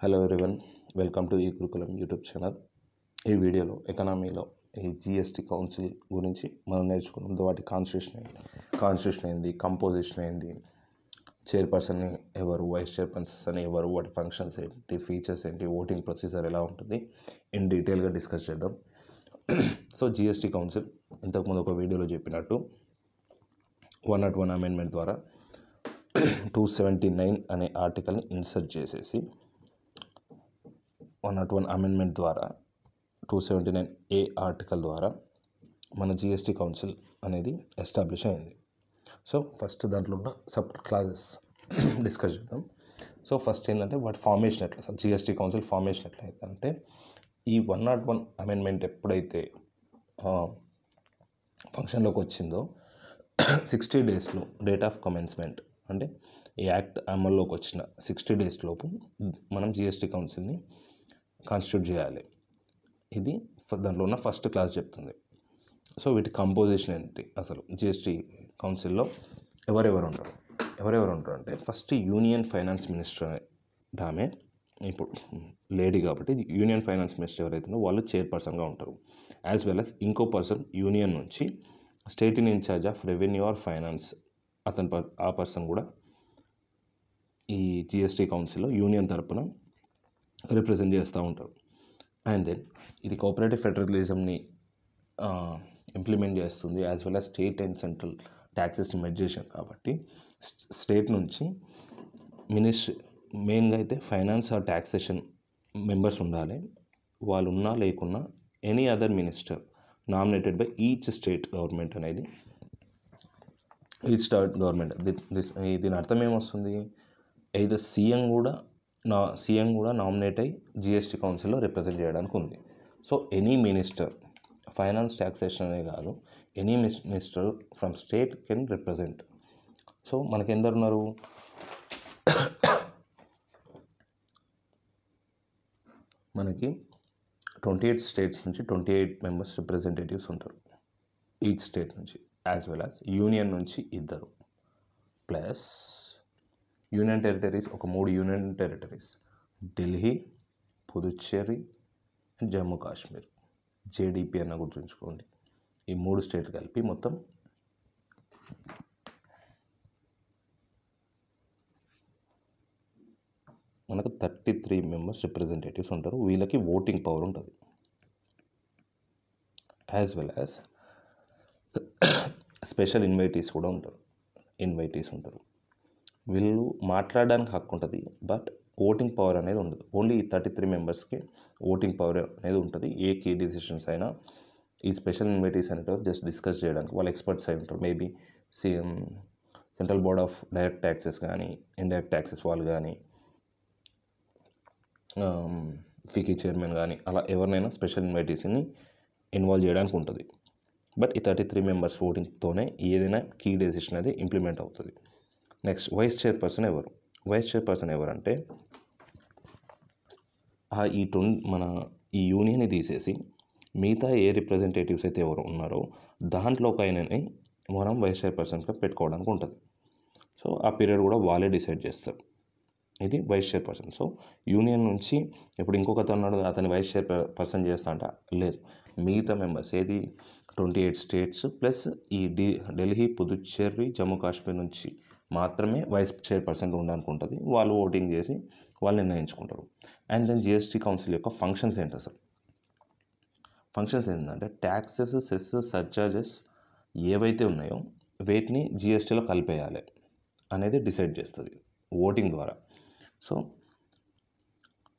Hello everyone, welcome to ఈ గురుకులం YouTube channel. ఈ వీడియోలో ఎకనామీలో ఈ జిఎస్టీ కౌన్సిల్ గురించి మనం నేర్చుకున్నాం. వాటి కాన్స్టిట్యూషన్ ఏంది, కంపోజిషన్ ఏంది, చైర్పర్సన్ని ఎవరు, వైస్ చైర్పర్సన్ ఎవరు, వాటి ఫంక్షన్స్ ఏంటి, ఫీచర్స్ ఏంటి, ఓటింగ్ ప్రొసీజర్ ఎలా ఉంటుంది ఇన్ డీటెయిల్గా డిస్కస్ చేద్దాం. సో జిఎస్టీ కౌన్సిల్ ఇంతకుముందు ఒక వీడియోలో చెప్పినట్టు 101 అమెండ్మెంట్ ద్వారా 279 అనే ఆర్టికల్ని ఇన్సర్ట్ చేసేసి 101 అమెండ్మెంట్ ద్వారా 279A ఆర్టికల్ ద్వారా మన జిఎస్టీ కౌన్సిల్ అనేది ఎస్టాబ్లిష్ అయింది. సో ఫస్ట్ దాంట్లో ఉన్న సబ్ క్లాసెస్ డిస్కస్ చేద్దాం. సో ఫస్ట్ ఏంటంటే వాటి ఫార్మేషన్ ఎట్లా, అసలు జిఎస్టీ కౌన్సిల్ ఫార్మేషన్ ఎట్లా అంటే ఈ 101 అమెండ్మెంట్ ఎప్పుడైతే ఫంక్షన్లోకి వచ్చిందో 60 డేస్లో డేట్ ఆఫ్ కమెన్స్మెంట్ అంటే ఈ యాక్ట్ అమల్లోకి వచ్చిన 60 డేస్ లోపు మనం జిఎస్టీ కౌన్సిల్ని కాన్స్టిట్యూట్ చేయాలి. ఇది దాంట్లో ఉన్న ఫస్ట్ క్లాస్ చెప్తుంది. సో వీటి కంపోజిషన్ ఏంటి, అసలు జిఎస్టీ కౌన్సిల్లో ఎవరెవరు ఉంటారు అంటే ఫస్ట్ యూనియన్ ఫైనాన్స్ మినిస్టర్ ఆమె, ఇప్పుడు లేడీ కాబట్టి యూనియన్ ఫైనాన్స్ మినిస్టర్ ఎవరైతే వాళ్ళు చైర్పర్సన్గా ఉంటారు. యాజ్ వెల్ అస్ ఇంకో పర్సన్ యూనియన్ నుంచి state in incharge of revenue or finance, ఆ పర్సన్ కూడా ఈ జిఎస్టీ కౌన్సిల్లో యూనియన్ తరపున రిప్రజెంట్ చేస్తూ ఉంటారు. అండ్ దెన్ ఇది కోఆపరేటివ్ ఫెడరలిజంని ఇంప్లిమెంట్ చేస్తుంది. As well as state and central ట్యాక్సెస్ని మెర్జ్ చేశారు కాబట్టి స్టేట్ నుంచి మెయిన్గా అయితే ఫైనాన్స్ ఆర్ ట్యాక్సేషన్ మెంబర్స్ ఉండాలి. వాళ్ళు ఉన్నా లేకున్నా any other minister nominated by each state government అనేది, ఈచ్ స్టేట్ గవర్నమెంట్. దీని అర్థం ఏమొస్తుంది, ఏదో సీఎం కూడా నామినేట్ అయ్యి జిఎస్టీ కౌన్సిల్లో రిప్రజెంట్ చేయడానికి ఉంది. So any minister, finance taxation అనే కాదు, any minister from state can represent. So మనకి ఎందరు ఉన్నారు, మనకి 28 స్టేట్స్ నుంచి 28 మెంబర్స్ రిప్రజెంటేటివ్స్ ఉంటారు ఈచ్ స్టేట్ నుంచి. యాజ్ వెల్ యాజ్ యూనియన్ నుంచి 2 ప్లస్ యూనియన్ టెరిటరీస్, ఒక 3 union territories, Delhi, Puducherry, Jammu Kashmir, GDP అన్న గుర్తుంచుకోండి. ఈ 3 స్టేట్లు కలిపి మొత్తం మనకు 33 మెంబర్స్ రిప్రజెంటేటివ్స్ ఉంటారు. వీళ్ళకి ఓటింగ్ పవర్ ఉంటుంది. As well as special invitees ఉంటారు. వీళ్ళు మాట్లాడడానికి హక్కు ఉంటుంది, బట్ ఓటింగ్ పవర్ అనేది ఉండదు. ఓన్లీ ఈ 33 మెంబర్స్కి ఓటింగ్ పవర్ అనేది ఉంటుంది. ఏ కీ డిసిషన్స్ అయినా ఈ స్పెషల్ ఇన్వైటీస్ అనేటివి జస్ట్ డిస్కస్ చేయడానికి వాళ్ళు ఎక్స్పర్ట్స్ అయి ఉంటారు. Maybe central board of direct taxes కానీ, ఇండైరెక్ట్ ట్యాక్సెస్ వాళ్ళు కానీ, ఫికీ చైర్మన్ కానీ, అలా ఎవరినైనా స్పెషల్ ఇన్వైటీస్ని ఇన్వాల్వ్ చేయడానికి ఉంటుంది. బట్ ఈ 33 మెంబర్స్ ఓటింగ్తోనే ఏదైనా కీ డెసిషన్ అనేది ఇంప్లిమెంట్ అవుతుంది. నెక్స్ట్ వైస్ చైర్పర్సన్ ఎవరంటే మన ఈ యూనియన్ని తీసేసి మిగతా ఏ రిప్రజెంటేటివ్స్ అయితే ఎవరు ఉన్నారో దాంట్లో ఒక ఆయనని మనం వైస్ చైర్పర్సన్గా పెట్టుకోవడానికి ఉంటుంది. సో ఆ పీరియడ్ కూడా వాళ్ళే డిసైడ్ చేస్తారు. ఇది వైస్ చైర్పర్సన్. సో యూనియన్ నుంచి ఇప్పుడు ఇంకొక అన్నాడు అతని వైస్ చైర్పర్సన్ చేస్తా అంట, లేదు, మిగతా మెంబర్స్ ఏది 28 స్టేట్స్ ప్లస్ ఈ ఢిల్లీ, పుదుచ్చేరి, జమ్మూ కాశ్మీర్ నుంచి మాత్రమే వైస్ చైర్పర్సన్ ఉండడానికి ఉంటుంది. వాళ్ళు ఓటింగ్ చేసి వాళ్ళు నిర్ణయించుకుంటారు. అండ్ దెన్ జిఎస్టీ కౌన్సిల్ యొక్క ఫంక్షన్స్ ఏంటి, అసలు ఫంక్షన్స్ ఏంటంటే ట్యాక్సెస్, సెస్, సర్చార్జెస్ ఏవైతే ఉన్నాయో వీటిని జిఎస్టీలో కలిపేయాలి అనేది డిసైడ్ చేస్తుంది ఓటింగ్ ద్వారా.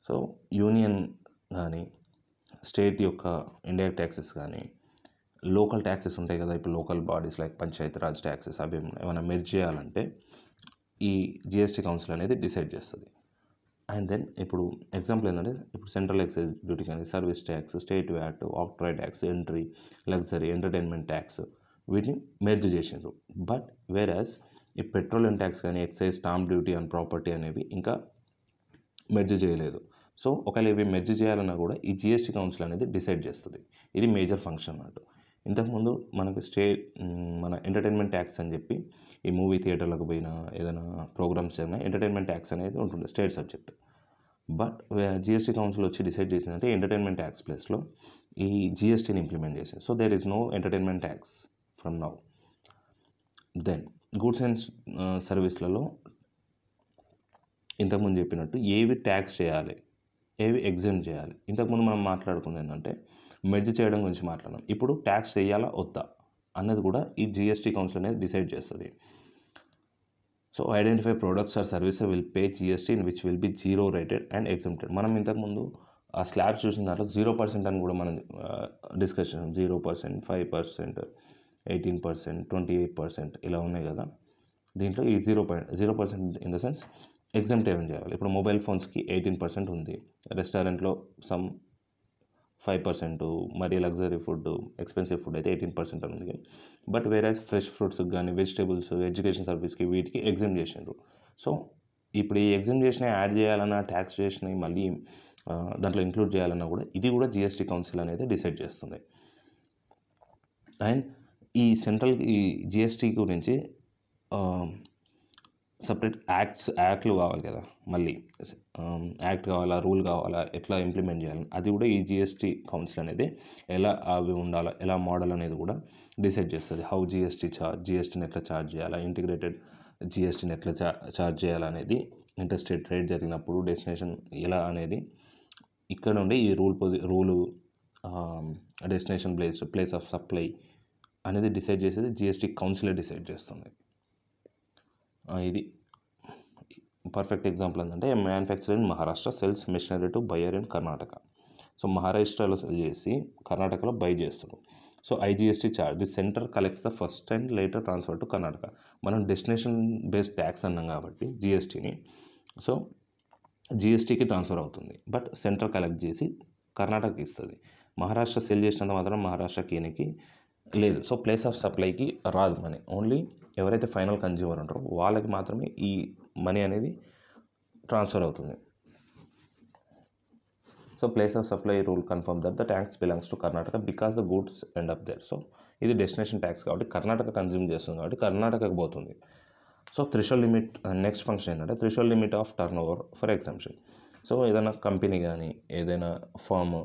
సో యూనియన్ కానీ, స్టేట్ యొక్క ఇండైరెక్ట్ ట్యాక్సెస్ కానీ, లోకల్ ట్యాక్సెస్ ఉంటాయి కదా, ఇప్పుడు local bodies like panchayati raj taxes అవి ఏమైనా మెర్జ్ చేయాలంటే ఈ జిఎస్టీ కౌన్సిల్ అనేది డిసైడ్ చేస్తుంది. అండ్ దెన్ ఇప్పుడు ఎగ్జాంపుల్ ఏంటంటే ఇప్పుడు సెంట్రల్ ఎక్సైజ్ డ్యూటీ కానీ, service tax, state VAT, octroi tax, entry, luxury, entertainment tax వీటిని మెర్జ్ చేసిండ్రు. బట్ వేరాజ్ ఈ పెట్రోలియం ట్యాక్స్ కానీ, excise, stamp duty and property అనేవి ఇంకా మెర్జ్ చేయలేదు. సో ఒకవేళ ఇవి మెర్జ్ చేయాలన్నా కూడా ఈ జిఎస్టీ కౌన్సిల్ అనేది డిసైడ్ చేస్తుంది. ఇది మేజర్ ఫంక్షన్ అన్నట్టు. ఇంతకుముందు మనకు మన ఎంటర్టైన్మెంట్ ట్యాక్స్ అని చెప్పి ఈ మూవీ థియేటర్లకు పోయినా ఏదైనా ప్రోగ్రామ్స్ అయినా ఎంటర్టైన్మెంట్ ట్యాక్స్ అనేది ఉంటుండే state subject. But GST council వచ్చి డిసైడ్ చేసిందంటే ఎంటర్టైన్మెంట్ ట్యాక్స్ ప్లేస్లో ఈ జిఎస్టీని ఇంప్లిమెంట్ చేసింది. So there is no entertainment tax from now. Then goods and సర్వీస్లలో ఇంతకుముందు చెప్పినట్టు ఏవి ట్యాక్స్ చేయాలి, ఏవి ఎగ్జామ్ చేయాలి. ఇంతకుముందు మనం మాట్లాడుకుంది ఏంటంటే మెర్జ్ చేయడం గురించి మాట్లాడడం. ఇప్పుడు ట్యాక్స్ చేయాలా వద్దా అన్నది కూడా ఈ జిఎస్టీ కౌన్సిల్ అనేది డిసైడ్ చేస్తుంది. So identify products or services will pay GST in which will be 0 rated and exempted. మనం ఇంతకుముందు ఆ స్లాబ్స్ చూసిన దాంట్లో 0% అని కూడా మనం డిస్కషన్ 0%, 5%, 18%, 28% ఇలా ఉన్నాయి కదా. దీంట్లో ఈ 0% ఇన్ ద సెన్స్ ఎగ్జామ్ట్ ఏమని చేయాలి. ఇప్పుడు మొబైల్ ఫోన్స్కి 18% ఉంది, రెస్టారెంట్లో సమ్ 5%, మరి లగ్జరీ ఫుడ్, ఎక్స్పెన్సివ్ ఫుడ్ అయితే 18% అని ఉంది. బట్ వేరే ఫ్రెష్ ఫ్రూట్స్కి కానీ వెజిటేబుల్స్, ఎడ్యుకేషన్ సర్వీస్కి వీటికి ఎగ్జామ్ చేసిండ్రు. సో ఇప్పుడు ఈ ఎగ్జామ్ చేసిన యాడ్ చేయాలన్నా, ట్యాక్స్ చేసినవి మళ్ళీ దాంట్లో ఇంక్లూడ్ చేయాలన్నా కూడా ఇది కూడా జిఎస్టీ కౌన్సిల్ అనేది డిసైడ్ చేస్తుంది. అండ్ ఈ సెంట్రల్ ఈ జిఎస్టీ గురించి సపరేట్ యాక్ట్లు కావాలి కదా, మళ్ళీ యాక్ట్ కావాలా, రూల్ కావాలా, ఎట్లా ఇంప్లిమెంట్ చేయాలి, అది కూడా ఈ జిఎస్టీ కౌన్సిల్ అనేది ఎలా అవి ఉండాలా, ఎలా మోడల్ అనేది కూడా డిసైడ్ చేస్తుంది. హౌ జిఎస్టీని ఎట్లా ఛార్జ్ చేయాలా, ఇంటిగ్రేటెడ్ జిఎస్టీని ఎట్లా ఛార్జ్ చేయాలనేది, ఇంటర్స్టేట్ ట్రేడ్ జరిగినప్పుడు డెస్టినేషన్ ఎలా అనేది ఇక్కడ నుండి ఈ rule destination place of supply అనేది డిసైడ్ చేసేది జిఎస్టీ కౌన్సిలే డిసైడ్ చేస్తుంది. ఇది పర్ఫెక్ట్ ఎగ్జాంపుల్ ఏంటంటే manufacturer in Maharashtra cells machinery to buyer in Karnataka. So మహారాష్ట్రలో సెల్ చేసి కర్ణాటకలో బై చేస్తారు. So IGST charge the centre collects the first and later transfer to Karnataka. మనం డెస్టినేషన్ బేస్డ్ ట్యాక్స్ అన్నాం కాబట్టి జిఎస్టీని, సో జిఎస్టీకి ట్రాన్స్ఫర్ అవుతుంది. బట్ సెంటర్ కలెక్ట్ చేసి కర్ణాటకకి ఇస్తుంది. మహారాష్ట్ర సెల్ చేసినంత మాత్రం మహారాష్ట్రకి ఈయనకి లేదు. సో ప్లేస్ ఆఫ్ సప్లైకి రాదు మనీ. ఓన్లీ ఎవరైతే ఫైనల్ కన్జ్యూమర్ ఉంటారో వాళ్ళకి మాత్రమే ఈ మనీ అనేది ట్రాన్స్ఫర్ అవుతుంది. So place of supply rule confirm that the tax belongs to Karnataka because the goods end up there. So ఇది డెస్టినేషన్ ట్యాక్స్ కాబట్టి కర్ణాటక కన్జ్యూమ్ చేస్తుంది కాబట్టి కర్ణాటకకు పోతుంది. So threshold limit next function ఏంటంటే threshold limit of turnover for exemption. So ఏదైనా company కానీ ఏదైనా ఫామ్,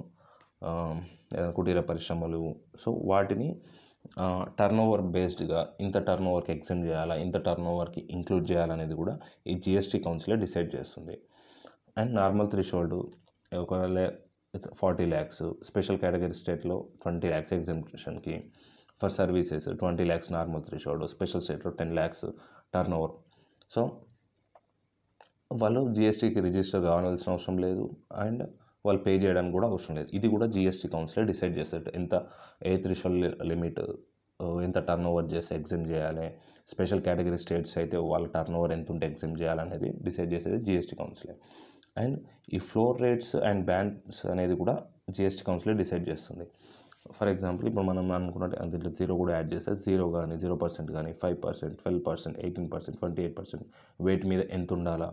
ఏదైనా కుటీర పరిశ్రమలు, సో వాటిని టర్న్ ఓవర్ బేస్డ్గా ఇంత టర్న్ ఓవర్కి ఎగ్జామ్ చేయాలా, ఇంత టర్న్ ఓవర్కి ఇంక్లూడ్ చేయాలనేది కూడా ఈ జిఎస్టీ కౌన్సిలే డిసైడ్ చేస్తుంది. అండ్ నార్మల్ థ్రెషోల్డ్ ఒకవేళ 40 lakhs, స్పెషల్ కేటగిరీ స్టేట్లో 20 lakhs ఎగ్జామ్షన్కి, for services 20 lakhs normal threshold, special స్టేట్లో 10 lakhs టర్న్ ఓవర్. సో వాళ్ళు జిఎస్టీకి రిజిస్టర్ కావాల్సిన అవసరం లేదు అండ్ వాళ్ళు పే చేయడానికి కూడా అవసరం లేదు. ఇది కూడా జిఎస్టీ కౌన్సిలే డిసైడ్ చేస్తారు. ఏ థ్రెషోల్డ్ లిమిట్, ఎంత టర్న్ ఓవర్ చేస్తే ఎగ్జామ్ చేయాలి, స్పెషల్ కేటగిరీ స్టేట్స్ అయితే వాళ్ళ టర్న్ ఓవర్ ఎంత ఉంటే ఎగ్జామ్ చేయాలనేది డిసైడ్ చేసేది జిఎస్టీ కౌన్సిలే. అండ్ ఈ ఫ్లోర్ రేట్స్ అండ్ బ్యాండ్స్ అనేది కూడా జిఎస్టీ కౌన్సిలే డిసైడ్ చేస్తుంది. ఫర్ ఎగ్జాంపుల్ ఇప్పుడు మనం అనుకున్నట్టు దీంట్లో 0 కూడా యాడ్ చేస్తే 0 కానీ 0% కానీ 5%, 12%, 18%, 28% వెయిట్ మీద ఎంత ఉండాలా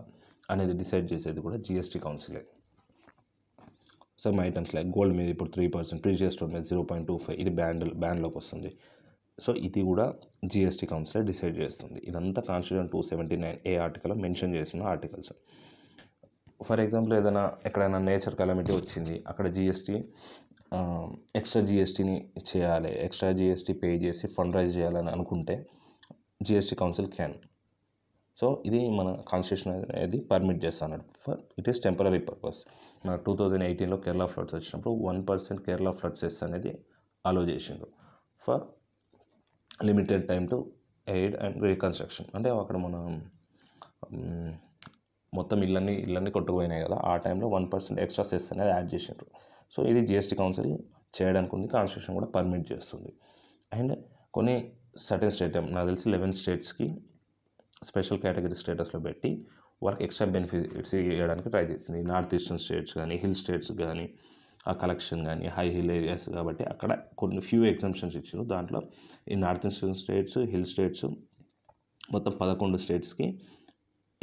అనేది డిసైడ్ చేసేది కూడా జిఎస్టీ కౌన్సిలే. సమ్ ఐటమ్స్ లైక్ గోల్డ్ మీద ఇప్పుడు 3%, ప్రీషియస్ స్టోన్ మీద 0.25, ఇది బ్యాండ్లోకి వస్తుంది. సో ఇది కూడా జిఎస్టీ కౌన్సిలే డిసైడ్ చేస్తుంది. ఇదంతా కాన్స్టిట్యూషన్ 279A ఆర్టికల్లో మెన్షన్ చేసిన ఆర్టికల్స్. ఫర్ ఎగ్జాంపుల్ ఏదైనా ఎక్కడైనా నేచర్ కెలామిటీ వచ్చింది, అక్కడ జిఎస్టీ ఎక్స్ట్రా జిఎస్టీని చేయాలి, ఎక్స్ట్రా జిఎస్టీ పే చేసి ఫండ్ రైజ్ చేయాలని అనుకుంటే జిఎస్టీ కౌన్సిల్ క్యాన్. సో ఇది మన కాన్స్టిట్యూషన్ అనేది పర్మిట్ చేస్తాను. For it is temporary purpose. మన 2018లో కేరళ ఫ్లడ్స్ వచ్చినప్పుడు 1% కేరళ ఫ్లడ్ సెస్ అనేది అలో చేసిండ్రు for limited time to aid and reconstruction. అంటే అక్కడ మనం మొత్తం ఇళ్ళన్నీ కొట్టుకుపోయినాయి కదా, ఆ టైంలో 1% ఎక్స్ట్రా సెస్ అనేది యాడ్ చేసిండ్రు. సో ఇది జిఎస్టీ కౌన్సిల్ చేయడానికి ఉంది, కాన్స్టిట్యూషన్ కూడా పర్మిట్ చేస్తుంది. అండ్ కొన్ని సర్టెన్ స్టేట్, నాకు తెలిసి 11 స్టేట్స్కి స్పెషల్ కేటగిరీ స్టేటస్లో పెట్టి వాళ్ళకి ఎక్స్ట్రా బెనిఫిట్స్ ఇవ్వడానికి ట్రై చేసింది. నార్త్ ఈస్టర్న్ స్టేట్స్ కానీ హిల్ స్టేట్స్ కానీ ఆ కలెక్షన్ కానీ హై హిల్ ఏరియాస్ కాబట్టి అక్కడ కొన్ని ఫ్యూ ఎగ్జామ్షన్స్ ఇచ్చారు. దాంట్లో ఈ north eastern states, hill states మొత్తం 11 స్టేట్స్కి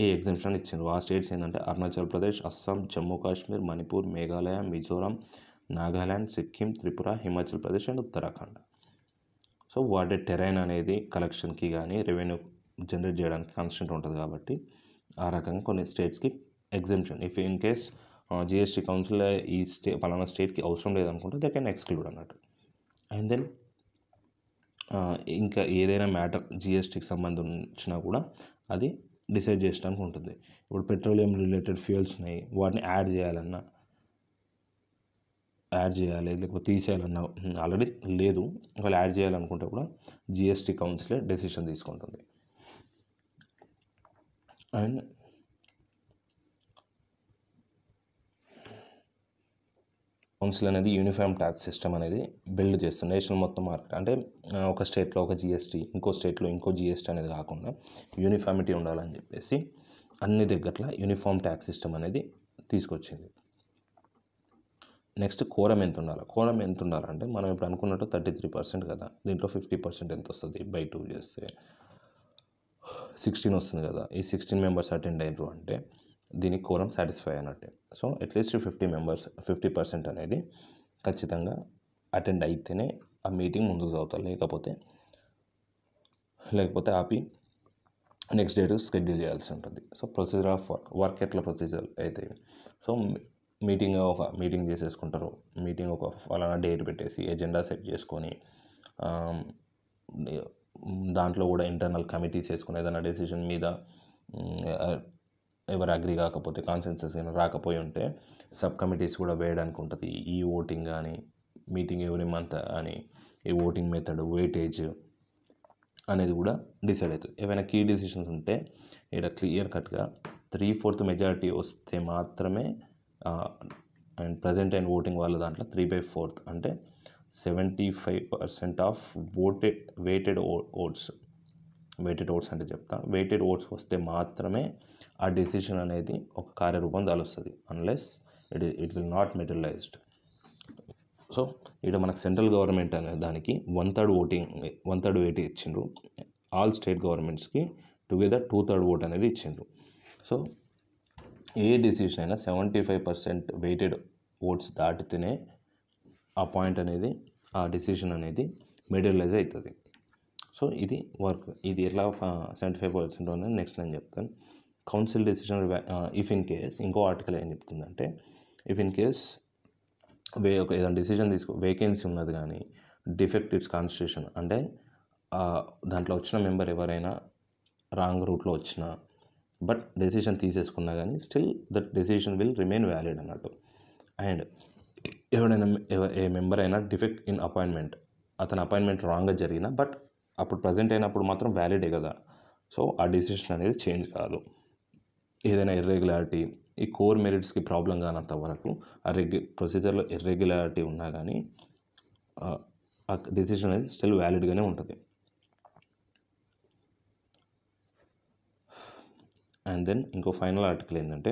ఈ ఎగ్జామ్షన్ ఇచ్చారు. ఆ స్టేట్స్ ఏంటంటే అరుణాచల్ ప్రదేశ్, అస్సాం, జమ్మూ కాశ్మీర్, మణిపూర్, మేఘాలయ, మిజోరాం, నాగాల్యాండ్, సిక్కిం, త్రిపుర, హిమాచల్ ప్రదేశ్ అండ్ ఉత్తరాఖండ్. సో వాటి టెరైన్ అనేది కలెక్షన్కి కానీ రెవెన్యూ జనరేట్ చేయడానికి కాన్స్టెంట్ ఉంటుంది కాబట్టి ఆ రకంగా కొన్ని స్టేట్స్కి exemption. If in case GST council ఈ పలానా స్టేట్కి అవసరం లేదనుకుంటే దే కెన్ ఎక్స్క్లూడ్ అన్నట్టు. అండ్ దెన్ ఇంకా ఏదైనా మ్యాటర్ జిఎస్టీకి సంబంధించినా కూడా అది డిసైడ్ చేయడానికి ఉంటుంది. ఇప్పుడు పెట్రోలియం రిలేటెడ్ ఫ్యూయల్స్ ఉన్నాయి, వాటిని యాడ్ చేయాలి, లేకపోతే తీసేయాలన్నా ఆల్రెడీ లేదు, ఒకవేళ యాడ్ చేయాలనుకుంటే కూడా జిఎస్టీ కౌన్సిలే డెసిషన్ తీసుకుంటుంది. అండ్ కౌన్సిల్ అనేది యూనిఫామ్ ట్యాక్స్ సిస్టమ్ అనేది బిల్డ్ చేస్తుంది నేషనల్ మొత్తం మార్కెట్. అంటే ఒక స్టేట్లో ఒక జిఎస్టీ, ఇంకో స్టేట్లో ఇంకో జిఎస్టీ అనేది కాకుండా యూనిఫామిటీ ఉండాలని చెప్పేసి అన్ని దగ్గరలో యూనిఫామ్ ట్యాక్స్ సిస్టమ్ అనేది తీసుకొచ్చింది. నెక్స్ట్ కోరం ఎంత ఉండాలంటే మనం ఇప్పుడు అనుకున్నట్టు 33% కదా, దీంట్లో 50% ఎంత వస్తుంది, బై 2 చేస్తే 16 వస్తుంది కదా. ఈ 16 మెంబర్స్ అటెండ్ అయ్యారు అంటే దీనికి కోరం సాటిస్ఫై అయినట్టే. సో అట్లీస్ట్ 50% అనేది ఖచ్చితంగా అటెండ్ అయితేనే ఆ మీటింగ్ ముందుకు సాగుతారు, లేకపోతే ఆపి నెక్స్ట్ డేట్ షెడ్యూల్ చేయాల్సి ఉంటుంది. సో ప్రొసీజర్ ఆఫ్ వర్క్ ఎట్లా ప్రొసీజర్ అయితే, సో మీటింగ్ చేసేసుకుంటారు. మీటింగ్ ఒక ఫలానా డేట్ పెట్టేసి ఎజెండా సెట్ చేసుకొని దాంట్లో కూడా ఇంటర్నల్ కమిటీస్ వేసుకుని ఏదైనా డెసిషన్ మీద ఎవరు అగ్రి కాకపోతే, కాన్సెన్సస్ రాకపోయి ఉంటే సబ్ కమిటీస్ కూడా వేయడానికి ఉంటుంది. ఈ ఓటింగ్ కానీ, మీటింగ్ ఎవ్రీ మంత్ అని, ఈ ఓటింగ్ మెథడ్, వెయిటేజ్ అనేది కూడా డిసైడ్ అవుతుంది. ఏవైనా కీ డిసిషన్స్ ఉంటే ఇక్కడ క్లియర్ కట్గా 3/4 మెజారిటీ వస్తే మాత్రమే, అండ్ ప్రజెంట్ అయిన ఓటింగ్ వాళ్ళ దాంట్లో 3/4 అంటే 75% ఆఫ్ వెయిటెడ్ ఓట్స్ అంటే చెప్తా, వెయిటెడ్ ఓట్స్ వస్తే మాత్రమే ఆ డెసిషన్ అనేది ఒక కార్యరూపం దాలుస్తుంది. Unless it will not materialized. So ఇక్కడ మనకు సెంట్రల్ గవర్నమెంట్ అనే దానికి 1/3 వెయిట్ ఇచ్చిండ్రు. ఆల్ స్టేట్ గవర్నమెంట్స్కి టుగెదర్ 2/3 ఓట్ అనేది ఇచ్చిండ్రు. సో ఏ డెసిషన్ అయినా 75% వెయిటెడ్ ఓట్స్ దాటితేనే ఆ పాయింట్ అనేది, ఆ డెసిషన్ అనేది మెటీరియలైజ్ అవుతుంది. సో ఇది వర్క్. ఇది ఎట్లా 75% అనేది నెక్స్ట్ నేను చెప్తాను. Council decision if in case, ఇంకో ఆర్టికల్ ఏం చెప్తుందంటే, ఇఫ్ ఇన్ కేస్ ఏదైనా డెసిషన్ వేకెన్సీ ఉన్నది కానీ డిఫెక్ట్ ఇట్స్ కాన్స్టిట్యూషన్ అంటే దాంట్లో వచ్చిన మెంబర్ ఎవరైనా రాంగ్ రూట్లో వచ్చినా బట్ డెసిషన్ తీసేసుకున్నా కానీ still that decision will remain valid అన్నట్టు. అండ్ ఎవడైనా ఏ మెంబర్ అయినా డిఫెక్ట్ ఇన్ అపాయింట్మెంట్, అతని అపాయింట్మెంట్ రాంగ్గా జరిగినా బట్ అప్పుడు ప్రజెంట్ అయినప్పుడు మాత్రం వ్యాలిడే కదా. సో ఆ డెసిషన్ అనేది చేంజ్ కాదు. ఏదైనా ఇర్రెగ్యులారిటీ, ఈ కోర్ మెరిట్స్కి ప్రాబ్లం కానంత వరకు ఆ ప్రొసీజర్లో ఇర్రెగ్యులారిటీ ఉన్నా కానీ ఆ డెసిషన్ అనేది స్టిల్ వ్యాలిడ్గానే ఉంటుంది. అండ్ దెన్ ఇంకో ఫైనల్ ఆర్టికల్ ఏంటంటే,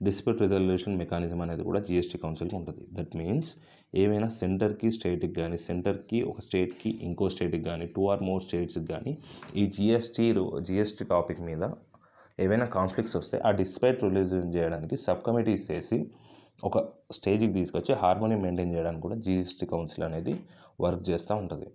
డిస్ప్యూట్ రిజల్యూషన్ మెకానిజం అనేది కూడా జిఎస్టీ కౌన్సిల్కి ఉంటుంది. దట్ మీన్స్ ఏమైనా సెంటర్కి స్టేట్కి కానీ, సెంటర్కి ఒక స్టేట్కి ఇంకో స్టేట్కి కానీ, 2 or more స్టేట్స్కి కానీ ఈ జిఎస్టీ టాపిక్ మీద ఏవైనా కాన్ఫ్లిక్ట్స్ వస్తే ఆ డిస్ప్యూట్ రిజల్యూషన్ చేయడానికి సబ్ కమిటీస్ చేసి ఒక స్టేజ్కి తీసుకొచ్చి హార్మోనీ మెయింటైన్ చేయడానికి కూడా జిఎస్టీ కౌన్సిల్ అనేది వర్క్ చేస్తూ ఉంటుంది.